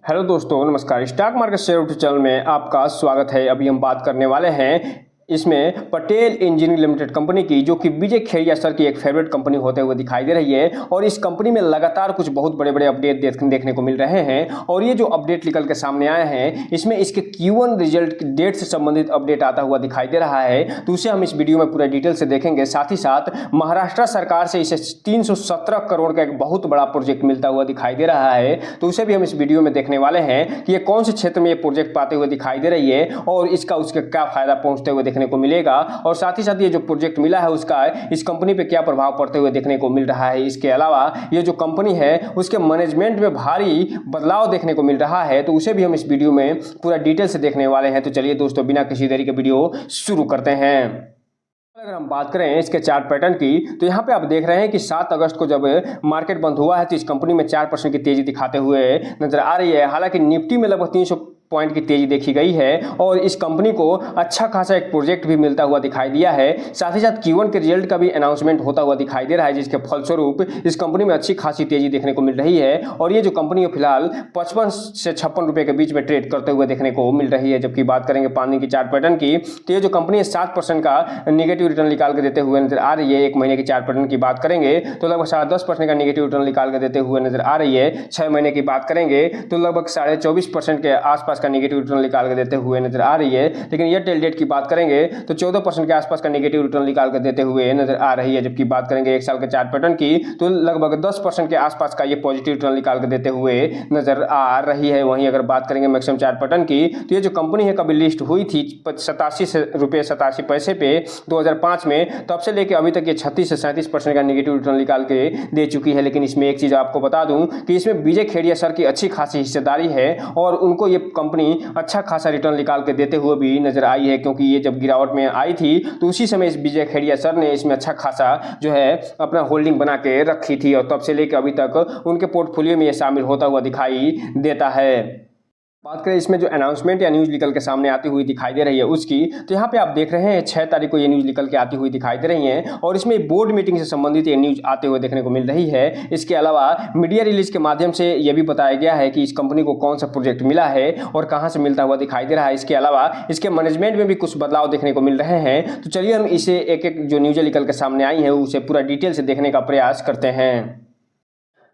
Hello दोस्तों, नमस्कार। Stock market share YouTube channel में आपका स्वागत है। अभी हम बात करने वाले हैं इसमें पटेल इंजीनियरिंग लिमिटेड कंपनी की, जो कि विजय खेड़िया सर की एक फेवरेट कंपनी होते हुए दिखाई दे रही है। और इस कंपनी में लगातार कुछ बहुत बड़े बड़े अपडेट देखने को मिल रहे हैं। और ये जो अपडेट निकल के सामने आए हैं, इसमें इसके Q1 रिजल्ट की डेट से संबंधित अपडेट आता हुआ दिखाई दे रहा है। तो उसे हम इस वीडियो में पूरा डिटेल से देखेंगे। साथ ही साथ महाराष्ट्र सरकार से इसे 317 करोड़ का एक बहुत बड़ा प्रोजेक्ट मिलता हुआ दिखाई दे रहा है। तो उसे भी हम इस वीडियो में देखने वाले हैं कि ये कौन से क्षेत्र में ये प्रोजेक्ट पाते हुए दिखाई दे रही है और इसका उसके क्या फायदा पहुंचते हुए देखने को मिलेगा। और साथ ही साथ ये जो प्रोजेक्ट मिला है उसका इस कंपनी पे क्या प्रभाव पड़ते हुए देखने को मिल रहा है। इसके अलावा ये जो कंपनी है उसके मैनेजमेंट में भारी बदलाव देखने को मिल रहा है। तो उसे भी हम इस वीडियो में पूरा डिटेल से देखने वाले हैं। तो चलिए दोस्तों, बिना किसी देरी के वीडियो शुरू करते हैं। अगर हम बात करें इसके चार्ट पैटर्न की, तो यहाँ पे आप देख रहे हैं कि 7 अगस्त को जब मार्केट बंद हुआ है तो इस कंपनी में 4% की तेजी दिखाते हुए नजर आ रही है। हालांकि निफ्टी में लगभग 300 पॉइंट की तेजी देखी गई है और इस कंपनी को अच्छा खासा एक प्रोजेक्ट भी मिलता हुआ दिखाई दिया है। साथ ही साथ Q1 के रिजल्ट का भी अनाउंसमेंट होता हुआ दिखाई दे रहा है, जिसके फलस्वरूप इस कंपनी में अच्छी खासी तेजी देखने को मिल रही है। और ये जो कंपनी है फिलहाल 55 से 56 रुपए के बीच में ट्रेड करते हुए देखने को मिल रही है। जबकि बात करेंगे पानी की चार्ट पैटर्न की, तो ये जो कंपनी है 7% का नेगेटिव रिटर्न निकाल के देते हुए नजर आ रही है। एक महीने की चार्ट पैटर्न की बात करेंगे तो लगभग 10.5% का नेगेटिव रिटर्न निकाल के देते हुए नजर आ रही है। 6 महीने की बात करेंगे तो लगभग 24.5% के आसपास का नेगेटिव रिटर्न निकाल के देते हुए नजर आ रही है। लेकिन एयरटेल डेट की बात करेंगे तो 14% के आसपास का नेगेटिव रिटर्न निकाल कर देते हुए नजर आ रही है। जबकि बात करेंगे एक साल के चार्ट पैटर्न की, तो लगभग 10% के आसपास का ये पॉजिटिव रिटर्न निकाल कर देते हुए नजर आ रही है। वहीं अगर बात करेंगे मैक्सिमम चार्ट पैटर्न की, तो ये जो कंपनी है कभी लिस्ट हुई थी 87 पैसे पे 2005 में, तब से लेकर अभी तक ये 36 से 37% का नेगेटिव रिटर्न निकाल के दे चुकी है। लेकिन इसमें एक चीज आपको बता दूं कि इसमें विजय खेड़िया सर की अच्छी खासी हिस्सेदारी है और उनको ये कंपनी अच्छा खासा रिटर्न निकाल के देते हुए भी नजर आई है। क्योंकि ये जब गिरावट में आई थी तो उसी समय इस विजय खेड़िया सर ने इसमें अच्छा खासा जो है अपना होल्डिंग बना के रखी थी और तब से लेकर अभी तक उनके पोर्टफोलियो में ये शामिल होता हुआ दिखाई देता है। बात करें इसमें जो अनाउंसमेंट या न्यूज़ निकल के सामने आती हुई दिखाई दे रही है उसकी, तो यहाँ पे आप देख रहे हैं 6 तारीख को ये न्यूज़ निकल के आती हुई दिखाई दे रही है और इसमें बोर्ड मीटिंग से संबंधित ये न्यूज़ आते हुए देखने को मिल रही है। इसके अलावा मीडिया रिलीज के माध्यम से ये भी बताया गया है कि इस कंपनी को कौन सा प्रोजेक्ट मिला है और कहाँ से मिलता हुआ दिखाई दे रहा है। इसके अलावा इसके मैनेजमेंट में भी कुछ बदलाव देखने को मिल रहे हैं। तो चलिए हम इसे एक एक जो न्यूज़ें निकल के सामने आई है उसे पूरा डिटेल से देखने का प्रयास करते हैं।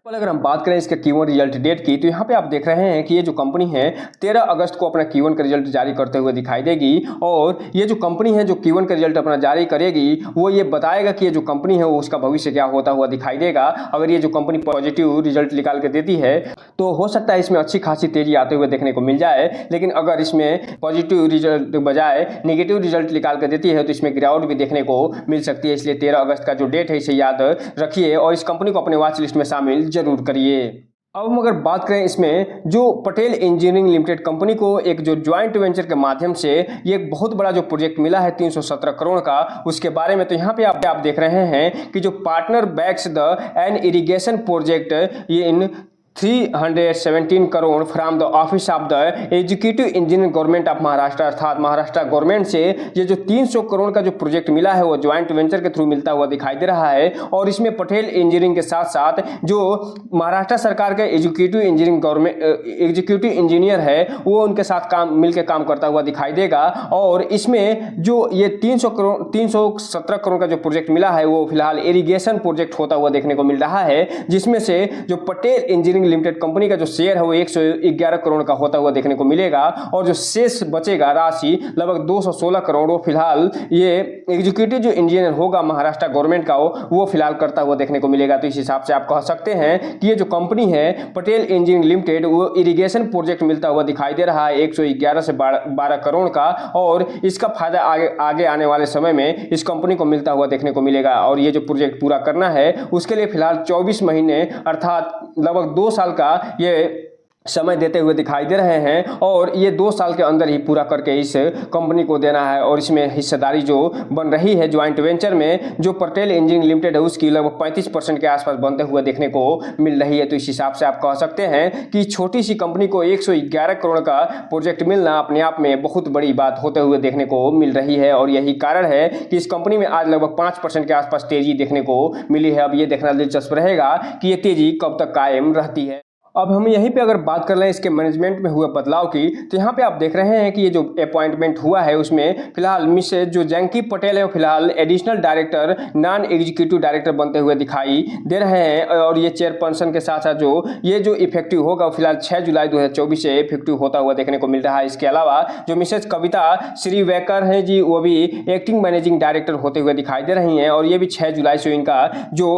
अगर हम बात करें इसके Q1 रिजल्ट डेट की, तो यहाँ पे आप देख रहे हैं कि ये जो कंपनी है 13 अगस्त को अपना Q1 का रिजल्ट जारी करते हुए दिखाई देगी। और ये जो कंपनी है जो Q1 का रिजल्ट अपना जारी करेगी वो ये बताएगा कि ये जो कंपनी है वो उसका भविष्य क्या होता हुआ दिखाई देगा। अगर ये जो कंपनी पॉजिटिव रिजल्ट निकाल के देती है तो हो सकता है इसमें अच्छी खासी तेजी आते हुए देखने को मिल जाए। लेकिन अगर इसमें पॉजिटिव रिजल्ट बजाय नेगेटिव रिजल्ट निकाल के देती है तो इसमें गिरावट भी देखने को मिल सकती है। इसलिए 13 अगस्त का जो डेट है इसे याद रखिए और इस कंपनी को अपने वॉच लिस्ट में शामिल जरूर करिए। अब हम अगर बात करें इसमें जो पटेल इंजीनियरिंग लिमिटेड कंपनी को एक जो ज्वाइंट वेंचर के माध्यम से ये एक बहुत बड़ा जो प्रोजेक्ट मिला है 317 करोड़ का, उसके बारे में, तो यहाँ पे आप देख रहे हैं कि जो partner backs the an irrigation project ये in 317 crore from the office of the executive engineer government of Maharashtra, अर्थात महाराष्ट्र गवर्नमेंट से ये जो 300 करोड़ का जो प्रोजेक्ट मिला है वो ज्वाइंट वेंचर के थ्रू मिलता हुआ दिखाई दे रहा है। और इसमें पटेल इंजीनियरिंग के साथ साथ जो महाराष्ट्र सरकार के एग्जीक्यूटिव इंजीनियर है वो उनके साथ मिलकर काम करता हुआ दिखाई देगा। और इसमें जो ये 317 करोड़ का जो प्रोजेक्ट मिला है वो फिलहाल इरिगेशन प्रोजेक्ट होता हुआ देखने को मिल रहा है, जिसमें से जो पटेल इंजीनियरिंग लिमिटेड कंपनी का जो शेयर है वो 111 करोड़ का होता हुआ देखने को मिलेगा। और जो शेष बचेगा राशि लगभग 216 करोड़ वो फिलहाल ये एग्जीक्यूटिव जो इंजीनियर होगा महाराष्ट्र गवर्नमेंट का वो फिलहाल करता हुआ देखने को मिलेगा। तो इस हिसाब से आप कह सकते हैं कि ये जो कंपनी है पटेल इंजीनियरिंग लिमिटेड वो इरिगेशन प्रोजेक्ट मिलता हुआ दिखाई दे रहा है 111 से 12 करोड़ का। और इसका फायदा आगे आने वाले समय में इस कंपनी को मिलता हुआ देखने को मिलेगा। और ये जो प्रोजेक्ट पूरा करना है उसके लिए फिलहाल 24 महीने अर्थात लगभग 2 साल का ये समय देते हुए दिखाई दे रहे हैं। और ये 2 साल के अंदर ही पूरा करके इस कंपनी को देना है। और इसमें हिस्सेदारी जो बन रही है ज्वाइंट वेंचर में जो पटेल इंजीनियरिंग लिमिटेड है उसकी लगभग 35% के आसपास बनते हुए देखने को मिल रही है। तो इस हिसाब से आप कह सकते हैं कि छोटी सी कंपनी को 111 करोड़ का प्रोजेक्ट मिलना अपने आप में बहुत बड़ी बात होते हुए देखने को मिल रही है। और यही कारण है कि इस कंपनी में आज लगभग 5% के आसपास तेजी देखने को मिली है। अब ये देखना दिलचस्प रहेगा कि ये तेजी कब तक कायम रहती है। अब हम यहीं पे अगर बात कर लें इसके मैनेजमेंट में हुए बदलाव की, तो यहाँ पे आप देख रहे हैं कि ये जो अपॉइंटमेंट हुआ है उसमें फिलहाल मिसेज जो जैंकी पटेल है वो फिलहाल additional director non executive director बनते हुए दिखाई दे रहे हैं। और ये चेयरपर्सन के साथ साथ जो इफेक्टिव होगा वो फिलहाल 6 जुलाई 2024 से इफेक्टिव होता हुआ देखने को मिल रहा है। इसके अलावा जो मिसेज कविता श्रीवैकर हैं जी, वो भी एक्टिंग मैनेजिंग डायरेक्टर होते हुए दिखाई दे रही हैं और ये भी 6 जुलाई से इनका जो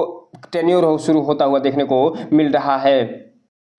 टेन्योर शुरू होता हुआ देखने को मिल रहा है।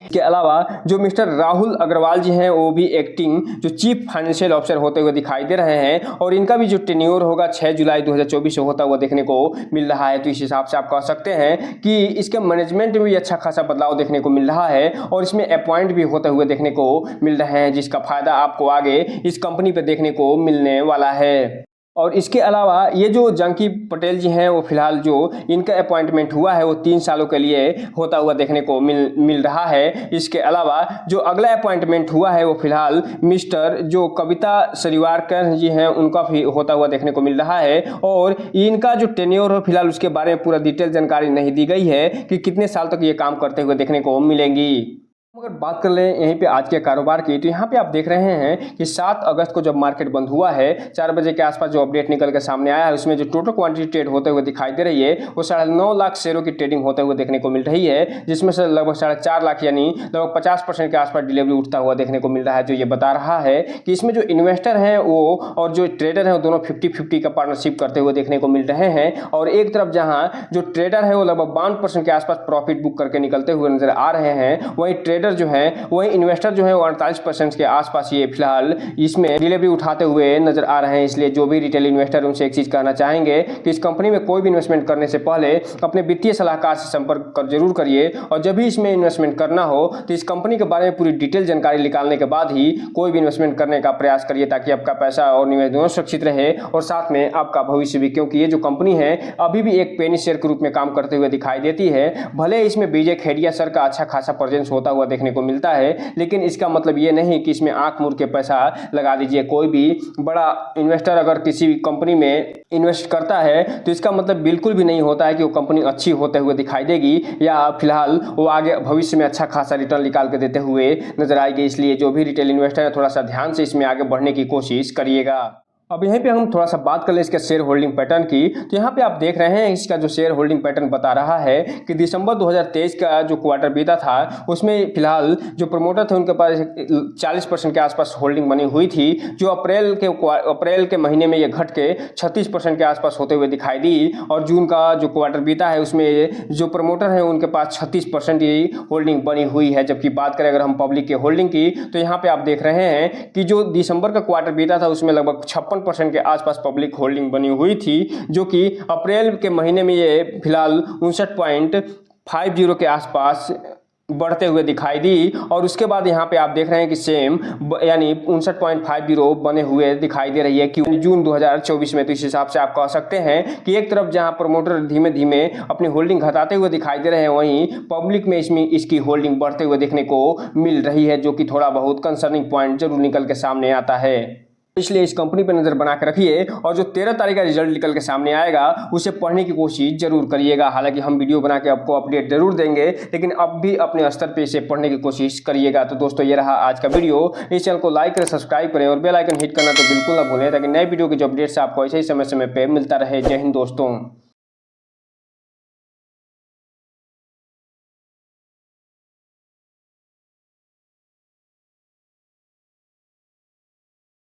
के अलावा जो मिस्टर राहुल अग्रवाल जी हैं वो भी एक्टिंग जो चीफ फाइनेंशियल ऑफिसर होते हुए दिखाई दे रहे हैं और इनका भी जो टेन्योर होगा 6 जुलाई 2024 से होता हुआ देखने को मिल रहा है। तो इस हिसाब से आप कह सकते हैं कि इसके मैनेजमेंट में भी अच्छा खासा बदलाव देखने को मिल रहा है और इसमें अपॉइंट भी होते हुए देखने को मिल रहे हैं, जिसका फायदा आपको आगे इस कंपनी पर देखने को मिलने वाला है। और इसके अलावा ये जो जैंकी पटेल जी हैं वो फिलहाल जो इनका अपॉइंटमेंट हुआ है वो 3 सालों के लिए होता हुआ देखने को मिल रहा है। इसके अलावा जो अगला अपॉइंटमेंट हुआ है वो फिलहाल मिस्टर जो कविता श्रीवाकर जी हैं उनका भी होता हुआ देखने को मिल रहा है और इनका जो टेन्योर है फिलहाल उसके बारे में पूरा डिटेल जानकारी नहीं दी गई है कि कितने साल तक ये काम करते हुए देखने को मिलेंगी। अगर बात कर लें यहीं पे आज के कारोबार की, तो यहाँ पे आप देख रहे हैं कि 7 अगस्त को जब मार्केट बंद हुआ है 4 बजे के आसपास जो अपडेट निकल के सामने आया है उसमें जो टोटल क्वांटिटी ट्रेड होते हुए दिखाई दे रही है वो 9.5 लाख शेयरों की ट्रेडिंग होते हुए देखने को मिल रही है, जिसमें से लगभग 4.5 लाख यानी लगभग 50% के आसपास डिलीवरी उठता हुआ देखने को मिल रहा है। जो ये बता रहा है कि इसमें जो इन्वेस्टर हैं वो और जो ट्रेडर हैं वो दोनों 50-50 का पार्टनरशिप करते हुए देखने को मिल रहे हैं और एक तरफ जहाँ जो ट्रेडर है वो लगभग 52% के आसपास प्रॉफिट बुक करके निकलते हुए नजर आ रहे हैं, वहीं ट्रेडर जो है वहीं इन्वेस्टर जो है वो 48% के आसपास ये फिलहाल इसमें डिलीवरी उठाते हुए नजर आ रहे हैं। इसलिए जो भी रिटेल इन्वेस्टर उनसे एक चीज कहना चाहेंगे कि इस कंपनी में कोई भी इन्वेस्टमेंट करने से पहले अपने वित्तीय सलाहकार से संपर्क जरूर करिए और जब भी इसमें इन्वेस्टमेंट करना हो तो इस कंपनी के बारे में पूरी डिटेल जानकारी निकालने के बाद ही कोई भी इन्वेस्टमेंट करने का प्रयास करिए, ताकि आपका पैसा और निवेश दोनों सुरक्षित रहे और साथ में आपका भविष्य भी, क्योंकि ये जो कंपनी है अभी भी एक पेनी शेयर के रूप में काम करते हुए दिखाई देती है। भले इसमें विजय खेड़िया सर का अच्छा खासा प्रेजेंस होता हुआ देखने को मिलता है, लेकिन इसका मतलब ये नहीं कि इसमें आंख मूंद के पैसा लगा दीजिए। कोई भी बड़ा इन्वेस्टर अगर किसी भी कंपनी में इन्वेस्ट करता है तो इसका मतलब बिल्कुल भी नहीं होता है कि वो कंपनी अच्छी होते हुए दिखाई देगी या फिलहाल वो आगे भविष्य में अच्छा खासा रिटर्न निकाल के देते हुए नजर आएगी। इसलिए जो भी रिटेल इन्वेस्टर है थोड़ा सा ध्यान से इसमें आगे बढ़ने की कोशिश करिएगा। अब यहाँ पे हम थोड़ा सा बात कर ले इसके शेयर होल्डिंग पैटर्न की, तो यहाँ पे आप देख रहे हैं इसका जो शेयर होल्डिंग पैटर्न बता रहा है कि दिसंबर 2023 का जो क्वार्टर बीता था उसमें फिलहाल जो प्रमोटर थे उनके पास 40% के आसपास होल्डिंग बनी हुई थी, जो अप्रैल के महीने में ये घट के 36% के आसपास होते हुए दिखाई दी और जून का जो क्वार्टर बीता है उसमें जो प्रमोटर है उनके पास 36% ही होल्डिंग बनी हुई है। जबकि बात करें अगर हम पब्लिक के होल्डिंग की, तो यहाँ पे आप देख रहे हैं कि जो दिसंबर का क्वार्टर बीता था उसमें लगभग 56% के आसपास पब्लिक होल्डिंग बनी हुई थी, जो कि अप्रैल के महीने में ये फिलहाल 59.50 के आसपास बढ़ते हुए दिखाई दी और उसके बाद यहाँ पे आप देख रहे हैं कि सेम यानी 59.50 बने हुए दिखाई दे रही है कि जून 2024 में। तो इस हिसाब से आप कह सकते हैं कि एक तरफ जहाँ प्रमोटर धीमे धीमे अपनी होल्डिंग घटाते हुए दिखाई दे रहे हैं, वहीं पब्लिक में इसकी होल्डिंग बढ़ते हुए देखने को मिल रही है, जो कि थोड़ा बहुत कंसर्निंग पॉइंट जरूर निकल के सामने आता है। इसलिए इस कंपनी पर नजर बना कर रखिए और जो 13 तारीख का रिजल्ट निकल के सामने आएगा उसे पढ़ने की कोशिश जरूर करिएगा। हालांकि हम वीडियो बना के आपको अपडेट जरूर देंगे, लेकिन अब भी अपने स्तर पे इसे पढ़ने की कोशिश करिएगा। तो दोस्तों ये रहा आज का वीडियो। इस चैनल को लाइक करें, सब्सक्राइब करें और बेल आइकन हिट करना तो बिल्कुल ना भूलें, ताकि नए वीडियो के जो अपडेट्स आपको ऐसे ही समय समय पे मिलता रहे। जय हिंद दोस्तों।